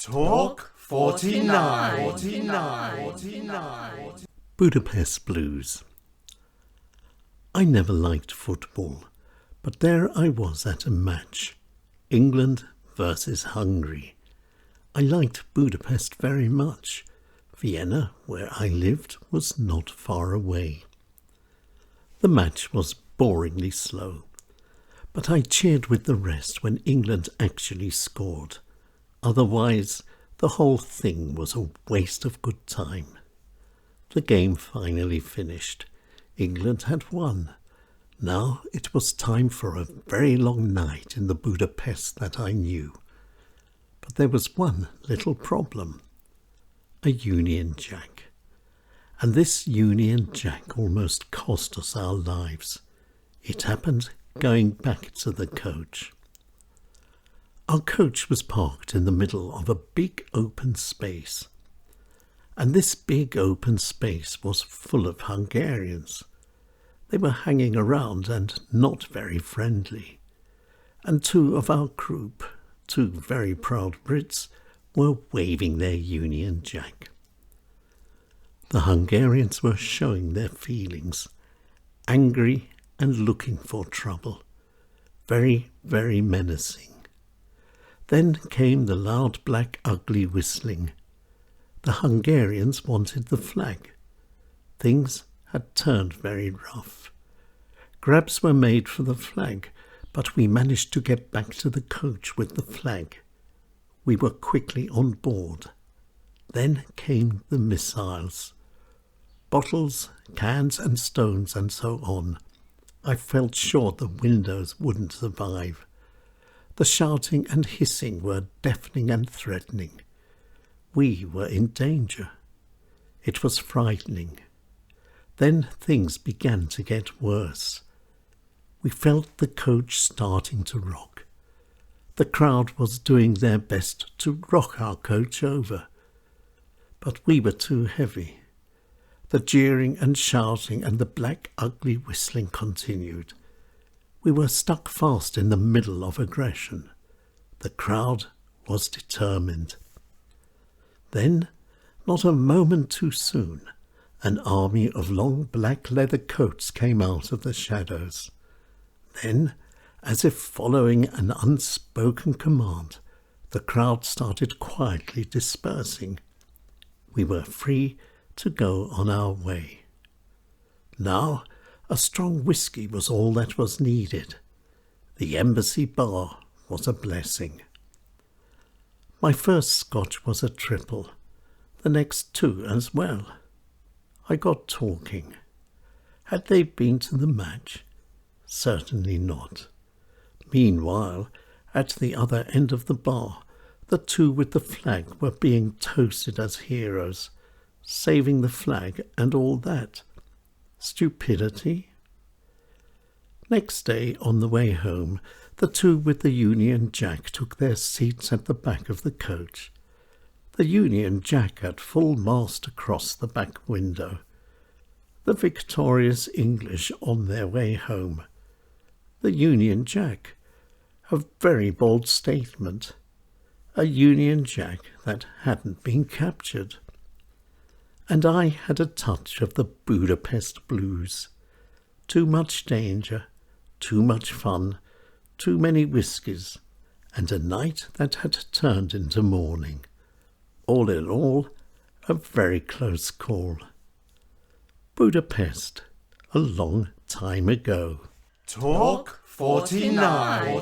Talk 49. Budapest Blues. I never liked football, but there I was at a match. England versus Hungary. I liked Budapest very much. Vienna, where I lived, was not far away. The match was boringly slow, but I cheered with the rest when England actually scored. Otherwise, the whole thing was a waste of good time. The game finally finished. England had won. Now it was time for a very long night in the Budapest that I knew. But there was one little problem. A Union Jack. And this Union Jack almost cost us our lives. It happened going back to the coach. Our coach was parked in the middle of a big open space. And this big open space was full of Hungarians. They were hanging around and not very friendly. And two of our group, two very proud Brits, were waving their Union Jack. The Hungarians were showing their feelings, angry and looking for trouble, very, very menacing. Then came the loud black ugly whistling. The Hungarians wanted the flag. Things had turned very rough. Grabs were made for the flag, but we managed to get back to the coach with the flag. We were quickly on board. Then came the missiles. Bottles, cans and stones and so on. I felt sure the windows wouldn't survive. The shouting and hissing were deafening and threatening. We were in danger. It was frightening. Then things began to get worse. We felt the coach starting to rock. The crowd was doing their best to rock our coach over. But we were too heavy. The jeering and shouting and the black ugly whistling continued. We were stuck fast in the middle of aggression. The crowd was determined. Then, not a moment too soon, an army of long black leather coats came out of the shadows. Then, as if following an unspoken command, the crowd started quietly dispersing. We were free to go on our way. Now, a strong whisky was all that was needed. The embassy bar was a blessing. My first scotch was a triple, the next two as well. I got talking. Had they been to the match? Certainly not. Meanwhile, at the other end of the bar, the two with the flag were being toasted as heroes, saving the flag and all that. Stupidity? Next day, on the way home, the two with the Union Jack took their seats at the back of the coach. The Union Jack at full mast across the back window. The victorious English on their way home. The Union Jack. A very bold statement. A Union Jack that hadn't been captured. And I had a touch of the Budapest blues. Too much danger, too much fun, too many whiskies, and a night that had turned into morning. All in all, a very close call. Budapest, a long time ago. Talk 49.